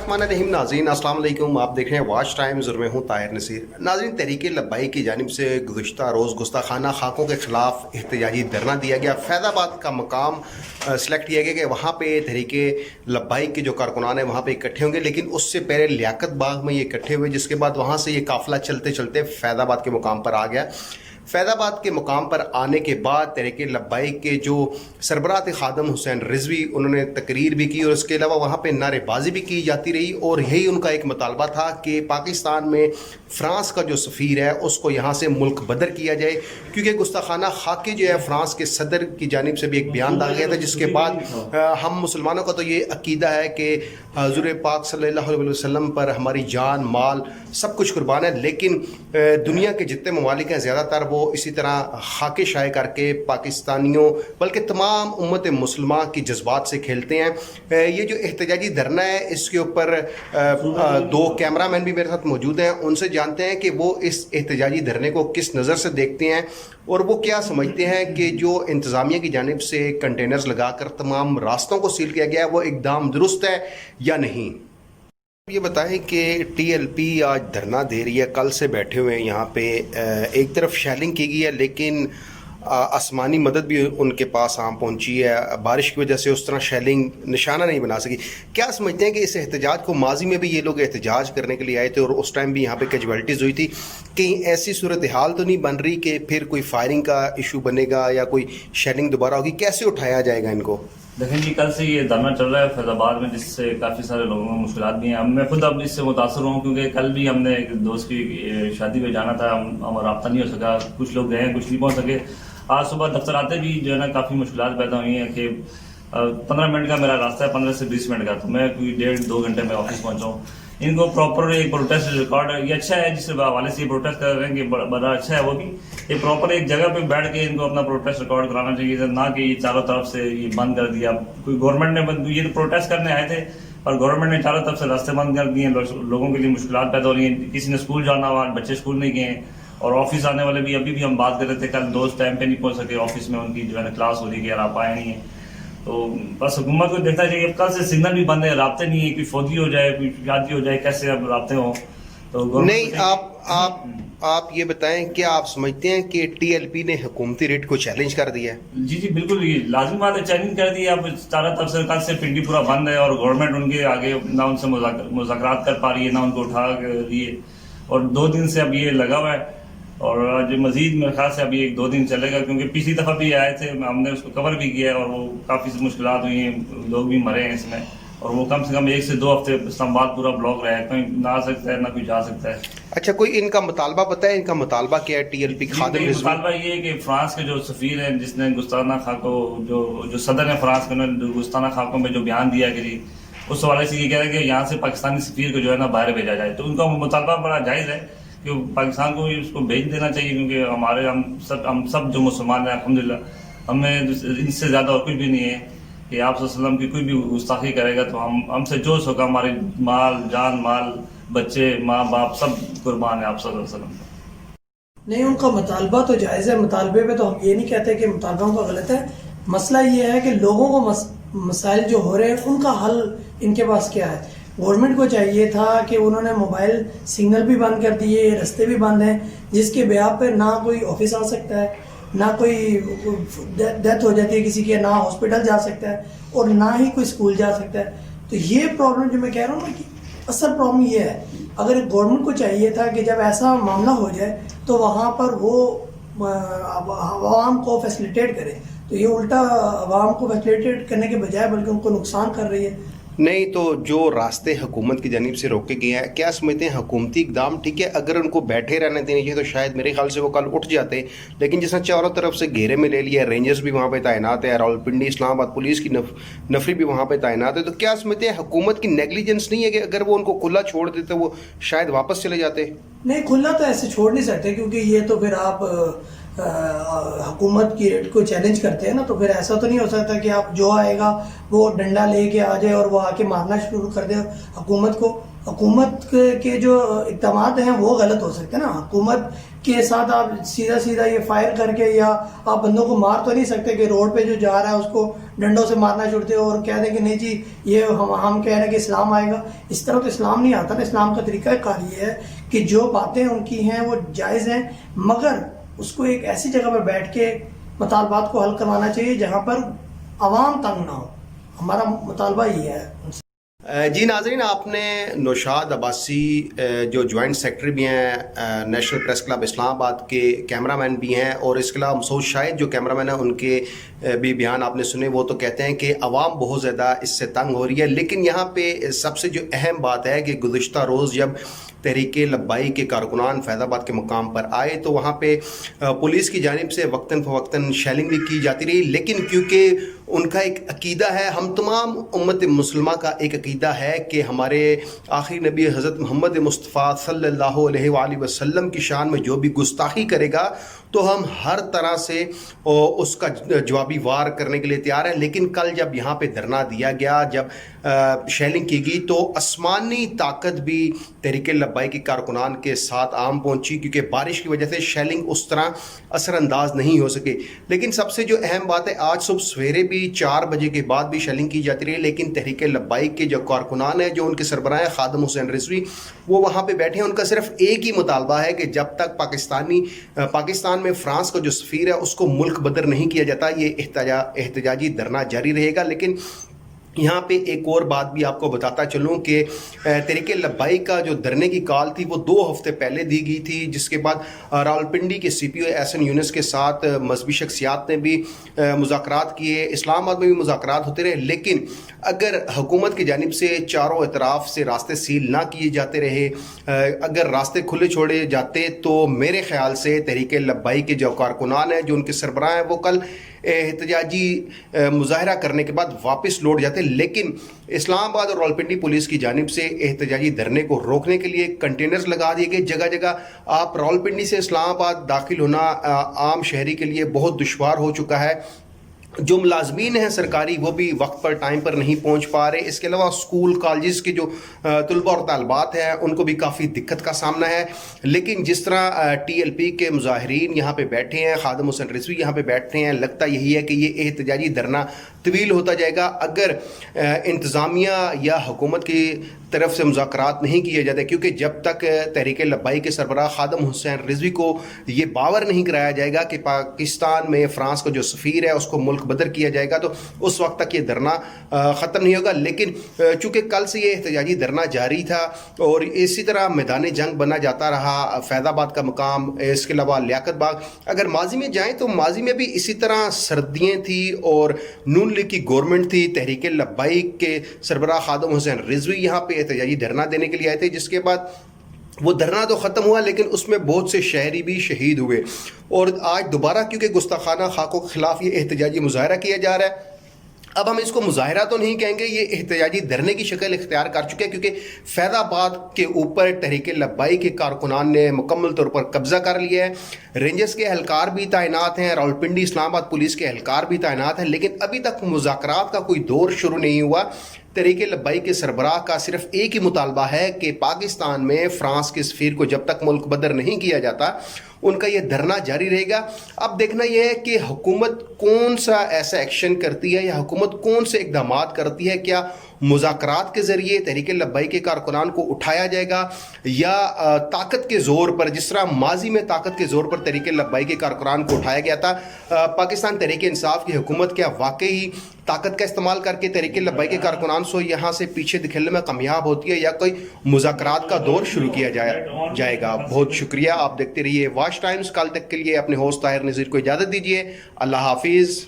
बिस्मिल्लाहिर्रहमानिर्रहीम। नाज़रीन अस्सलाम वालेकुम। आप देख रहे हैं वाच टाइम्स और मैं हूं ताहिर नसीर। नाज़रीन, तहरीक लब्बाई की जानिब से गुज़श्ता रोज़ गुस्ताखाना खाकों के ख़िलाफ़ एहतजाजी धरना दिया गया। फैज़ाबाद का मकाम सेलेक्ट किया गया कि वहाँ पे तहरीक लब्बाई के जो कारकुनान हैं वहाँ पे इकट्ठे होंगे, लेकिन उससे पहले लियाकत बाग में ये इकट्ठे हुए, जिसके बाद वहाँ से ये काफ़िला चलते चलते फैज़ाबाद के मुकाम पर आ गया। फैज़ाबाद के मुकाम पर आने के बाद तहरीक लब्बाई के जो सरबराह खादम हुसैन रिजवी, उन्होंने तकरीर भी की और उसके अलावा वहाँ पे नारेबाजी भी की जाती रही। और यही उनका एक मुतालबा था कि पाकिस्तान में फ़्रांस का जो सफ़ीर है उसको यहाँ से मुल्क बदर किया जाए, क्योंकि गुस्ताखाना खाके जो है फ़्रांस के सदर की जानिब से भी एक बयान डाला गया था, जिसके बाद हम मुसलमानों का तो ये अकीदा है कि हुज़ूर पाक सल्लल्लाहु अलैहि वसल्लम पर हमारी जान माल सब कुछ कुर्बान है, लेकिन दुनिया के जितने ममालिक हैं ज़्यादातर वो इसी तरह खाके शाये करके पाकिस्तानियों बल्कि तमाम उम्मत मुसलमा की जज्बात से खेलते हैं। ये जो एहतजाजी धरना है इसके ऊपर दो कैमरामैन भी मेरे साथ मौजूद हैं, उनसे जानते हैं कि वो इस एहतजाजी धरने को किस नज़र से देखते हैं और वो क्या समझते हैं कि जो इंतज़ामिया की जानिब से कंटेनर्स लगाकर तमाम रास्तों को सील किया गया है वो इकदाम दुरुस्त है या नहीं। ये बताएं कि टीएलपी आज धरना दे रही है, कल से बैठे हुए हैं यहाँ पे। एक तरफ शेलिंग की गई है लेकिन आसमानी मदद भी उनके पास आम पहुँची है, बारिश की वजह से उस तरह शेलिंग निशाना नहीं बना सकी। क्या समझते हैं कि इस एहतजाज को माजी में भी ये लोग एहतजाज करने के लिए आए थे और उस टाइम भी यहाँ पे कैजुअल्टीज़ हुई थी, कहीं ऐसी सूरत हाल तो नहीं बन रही कि फिर कोई फायरिंग का इशू बनेगा या कोई शेलिंग दोबारा होगी? कैसे उठाया जाएगा इनको? देखें जी, कल से ये धरना चल रहा है फैज़ाबाद में, जिससे काफ़ी सारे लोगों को मुश्किलात भी हैं। मैं खुद अब इससे मुतासर हूँ, क्योंकि कल भी हमने एक दोस्त की शादी में जाना था, हमारा रब्ता नहीं हो सका। कुछ लोग गए, कुछ नहीं पहुँच सके। आज सुबह दफ्तर आते भी जो है ना काफ़ी मुश्किलात पैदा हुई हैं कि 15 मिनट का मेरा रास्ता है, 15 से 20 मिनट का, तो मैं कोई 1.5-2 घंटे में ऑफिस पहुँचा हूँ। इनको प्रॉपर एक प्रोटेस्ट रिकॉर्ड, ये अच्छा है जिस हवाले से ये प्रोटेस्ट कर रहे हैं कि बड़ा अच्छा है। वो भी ये प्रॉपर एक जगह पे बैठ के इनको अपना प्रोटेस्ट रिकॉर्ड कराना चाहिए, ना कि ये चारों तरफ से ये बंद कर दिया। कोई गवर्नमेंट ने ये तो प्रोटेस्ट करने आए थे और गवर्नमेंट ने चारों तरफ से रास्ते बंद कर दिए, लोगों के लिए मुश्किलात पैदा हो रही हैं। किसी ने स्कूल जाना हुआ, बच्चे स्कूल नहीं गए, और ऑफिस आने वाले भी अभी भी हम बात कर रहे थे, कल दोस्त टाइम पे नहीं पहुंच सके ऑफिस में, उनकी जो है क्लास हो रही है यार आप आए नहीं है। तो बस हुकूमत को देखना चाहिए। कल से सिग्नल भी बंद है, राब्ते नहीं है, कोई फौजी हो जाए, कोई शादी हो जाए, कैसे अब राब्ते हों? तो नहीं, आप ये बताएं, क्या आप समझते हैं कि टीएलपी ने हुकूमती रेट को चैलेंज कर दिया है? जी जी बिल्कुल, ये लाजिम बात है, चैलेंज कर दिया। अब चारों तरफ से कल से पिंडी पूरा बंद है और गवर्नमेंट उनके आगे ना उनसे मुज़ाकरात कर पा रही है, ना उनको उठा रही, और 2 दिन से अब ये लगा हुआ है। और आज मजीद मेरे ख्याल से अभी 1-2 दिन चलेगा, क्योंकि पिछली दफ़ा भी आए थे, हमने उसको कवर भी किया है और वो काफ़ी मुश्किलात हुई हैं, लोग भी मरे हैं इसमें, और वो कम से कम 1 से 2 हफ्ते इस्लामाबाद पूरा ब्लॉक रहा है, कहीं ना आ सकता है ना कोई जा सकता है। अच्छा, कोई इनका मुतालबा पता है? इनका मुतालबा क्या है? टीएलपी खादिम मुतालबा ये है कि फ्रांस के जो सफ़ीर हैं, जिसने गुस्ताना खाको जो सदर है फ्रांस के, उन्होंने गुस्ताना खाकों में जो बयान दिया कि जी उस हवाले से ये कह रहे हैं कि यहाँ से पाकिस्तानी सफ़ीर को जो है ना बाहर भेजा जाए। तो उनका मुतालबा बड़ा जायज़ है कि पाकिस्तान को उसको भेज देना चाहिए, क्योंकि हम सब जो मुसलमान हैं अल्हम्दुलिल्लाह, हमें इनसे ज़्यादा और कुछ भी नहीं है कि आप वसल्लम की कोई भी गुस्ताखी करेगा तो हमसे जो होगा, हमारे माल जान माल बच्चे माँ बाप सब कुर्बान है आप वसल्लम। नहीं, उनका मुतालबा तो जायज़ है, मुतालबे पे तो हम ये नहीं कहते कि मुतालबा उनका गलत है। मसला ये है कि लोगों को मसाइल जो हो रहे हैं उनका हल इनके पास क्या है। गवर्नमेंट को चाहिए था कि उन्होंने मोबाइल सिग्नल भी बंद कर दिए, रास्ते भी बंद हैं, जिसके ब्याह पर ना कोई ऑफिस आ सकता है, ना कोई डेथ हो जाती है किसी की, ना हॉस्पिटल जा सकता है और ना ही कोई स्कूल जा सकता है। तो ये प्रॉब्लम जो मैं कह रहा हूँ ना कि असल प्रॉब्लम ये है, अगर गवर्नमेंट को चाहिए था कि जब ऐसा मामला हो जाए तो वहाँ पर वो आवाम को फैसिलिटेट करे, तो ये उल्टा आवाम को फैसिलिटेट करने के बजाय बल्कि उनको नुकसान कर रही है। नहीं, तो जो रास्ते हुकूमत की जानिब से रोके गए हैं, क्या समझते हैं हुकूमती इकदाम ठीक है? अगर उनको बैठे रहने देने चाहिए तो शायद मेरे ख्याल से वो कल उठ जाते, लेकिन जिसने चारों तरफ से घेरे में ले लिया, रेंजर्स भी वहाँ पे तैनात है, रावलपिंडी इस्लामाबाद पुलिस की नफरी भी वहाँ पे तैनात है, तो क्या समझते हैं हुकूमत की नेगलिजेंस नहीं है कि अगर वो उनको खुला छोड़ देते वो शायद वापस चले जाते? नहीं, खुला तो ऐसे छोड़ नहीं सकते, क्योंकि ये तो फिर आप हुकूमत की रेट को चैलेंज करते हैं ना, तो फिर ऐसा तो नहीं हो सकता कि आप जो आएगा वो डंडा लेके आ जाए और वो आके मारना शुरू कर दे हुकूमत को। हुकूमत के जो इक़दामात हैं वो गलत हो सकते हैं ना। हुकूमत کے ساتھ آپ سیدھا سیدھا یہ فائر کر کے یا آپ بندوں کو مار تو نہیں سکتے کہ روڈ پہ جو جا رہا ہے اس کو ڈنڈوں سے مارنا چھوڑتے ہو اور کہہ دیں کہ نہیں جی یہ ہم کہہ رہے ہیں کہ اسلام آئے گا. اس طرح تو اسلام نہیں آتا نا. اسلام کا طریقہ کار یہ ہے کہ جو باتیں ان کی ہیں وہ جائز ہیں، مگر اس کو ایک ایسی جگہ پر بیٹھ کے مطالبات کو حل کروانا چاہیے جہاں پر عوام تنگ نہ ہو. ہمارا مطالبہ یہ ہے. جی ناظرین، آپ نے نوشاد عباسی جو جوائنٹ سیکرٹری بھی ہیں نیشنل پریس کلب اسلام آباد کے کیمرہ مین بھی ہیں، اور اس کے علاوہ مسعود شاہد جو کیمرہ مین ہیں ان کے بھی بیان آپ نے سنے. وہ تو کہتے ہیں کہ عوام بہت زیادہ اس سے تنگ ہو رہی ہے. لیکن یہاں پہ سب سے جو اہم بات ہے کہ گزشتہ روز جب تحریک لبائی کے کارکنان فیض آباد کے مقام پر آئے تو وہاں پہ پولیس کی جانب سے وقتاً فوقتاً شیلنگ بھی کی جاتی رہی، لیکن کیونکہ ان کا ایک عقیدہ ہے، ہم تمام امت مسلمہ کا ایک عقیدہ ہے کہ ہمارے آخری نبی حضرت محمد مصطفیٰ صلی اللہ علیہ وآلہ وسلم کی شان میں جو بھی گستاخی کرے گا تو ہم ہر طرح سے اس کا جوابی وار کرنے کے لیے تیار ہیں. لیکن کل جب یہاں پہ دھرنا دیا گیا، جب شیلنگ کی گئی، تو آسمانی طاقت بھی تحریک لبائی کے کارکنان کے ساتھ عام پہنچی، کیونکہ بارش کی وجہ سے شیلنگ اس طرح اثر انداز نہیں ہو سکے. لیکن سب سے جو اہم بات ہے، آج صبح سویرے بھی 4 بجے کے بعد بھی شیلنگ کی جاتی رہی، لیکن تحریک لبائی کے جو کارکنان ہیں، جو ان کے سربراہ ہیں خادم حسین رضوی، وہ وہاں پہ بیٹھے ہیں. ان کا صرف ایک ہی مطالبہ ہے کہ جب تک پاکستان میں فرانس کا جو سفیر ہے اس کو ملک بدر نہیں کیا جاتا، یہ احتجاجی دھرنا جاری رہے گا. لیکن یہاں پہ ایک اور بات بھی آپ کو بتاتا چلوں کہ تحریک لبائی کا جو دھرنے کی کال تھی وہ 2 ہفتے پہلے دی گئی تھی، جس کے بعد راولپنڈی کے سی پی او احسن یونس کے ساتھ مذہبی شخصیات نے بھی مذاکرات کیے، اسلام آباد میں بھی مذاکرات ہوتے رہے. لیکن اگر حکومت کی جانب سے چاروں اطراف سے راستے سیل نہ کیے جاتے رہے، اگر راستے کھلے چھوڑے جاتے، تو میرے خیال سے تحریک لبائی کے جو کارکنان ہیں، جو ان کے سربراہ ہیں، وہ کل احتجاجی مظاہرہ کرنے کے بعد واپس لوٹ جاتے. لیکن اسلام آباد اور راولپنڈی پولیس کی جانب سے احتجاجی دھرنے کو روکنے کے لیے کنٹینرز لگا دیے گئے. جگہ جگہ آپ راولپنڈی سے اسلام آباد داخل ہونا عام شہری کے لیے بہت دشوار ہو چکا ہے. جو ملازمین ہیں سرکاری، وہ بھی وقت پر ٹائم پر نہیں پہنچ پا رہے. اس کے علاوہ اسکول کالجز کے جو طلباء اور طالبات ہیں ان کو بھی کافی دقت کا سامنا ہے. لیکن جس طرح ٹی ایل پی کے مظاہرین یہاں پہ بیٹھے ہیں، خادم حسین رضوی یہاں پہ بیٹھے ہیں، لگتا یہی ہے کہ یہ احتجاجی دھرنا طویل ہوتا جائے گا اگر انتظامیہ یا حکومت کی طرف سے مذاکرات نہیں کیے جاتے. کیونکہ جب تک تحریک لبائی کے سربراہ خادم حسین رضوی کو یہ باور نہیں کرایا جائے گا کہ پاکستان میں فرانس کا جو سفیر ہے اس کو ملک بدر کیا جائے گا، تو اس وقت تک یہ دھرنا ختم نہیں ہوگا. لیکن چونکہ کل سے یہ احتجاجی دھرنا جاری تھا اور اسی طرح میدان جنگ بنا جاتا رہا، فیض آباد کا مقام، اس کے علاوہ لیاقت باغ، اگر ماضی میں جائیں تو ماضی میں بھی اسی طرح سردیاں تھی اور نون لیگ کی گورنمنٹ تھی. تحریک لبائی کے سربراہ خادم حسین رضوی یہاں پہ احتجاجی دھرنا دینے کے لیے آئے تھے، جس کے بعد وہ دھرنا تو ختم ہوا لیکن اس میں بہت سے شہری بھی شہید ہوئے. اور آج دوبارہ کیونکہ گستاخانہ خاکوں کے خلاف یہ احتجاجی مظاہرہ کیا جا رہا ہے، اب ہم اس کو مظاہرہ تو نہیں کہیں گے، یہ احتجاجی دھرنے کی شکل اختیار کر چکے ہیں، کیونکہ فیض آباد کے اوپر تحریک لبائی کے کارکنان نے مکمل طور پر قبضہ کر لیا ہے. رینجرز کے اہلکار بھی تعینات ہیں، راولپنڈی اسلام آباد پولیس کے اہلکار بھی تعینات ہیں، لیکن ابھی تک مذاکرات کا کوئی دور شروع نہیں ہوا. تحریک لبائی کے سربراہ کا صرف ایک ہی مطالبہ ہے کہ پاکستان میں فرانس کے سفیر کو جب تک ملک بدر نہیں کیا جاتا ان کا یہ دھرنا جاری رہے گا. اب دیکھنا یہ ہے کہ حکومت کون سا ایسا ایکشن کرتی ہے یا حکومت کون سے اقدامات کرتی ہے. کیا مذاکرات کے ذریعے تحریک لبائی کے کارکنان کو اٹھایا جائے گا یا طاقت کے زور پر، جس طرح ماضی میں طاقت کے زور پر تحریک لبائی کے کارکنان کو اٹھایا گیا تھا. پاکستان تحریک انصاف کی حکومت کیا واقعی طاقت کا استعمال کر کے تحریک لبائی کے کارکنان سے یہاں سے پیچھے دکھیلنے میں کامیاب ہوتی ہے یا کوئی مذاکرات کا دور شروع کیا جائے گا؟ بہت شکریہ. آپ دیکھتے رہیے واچ ٹائمز. کل تک کے لیے اپنے ہوسٹ طاہر نذیر کو اجازت دیجیے. اللہ حافظ.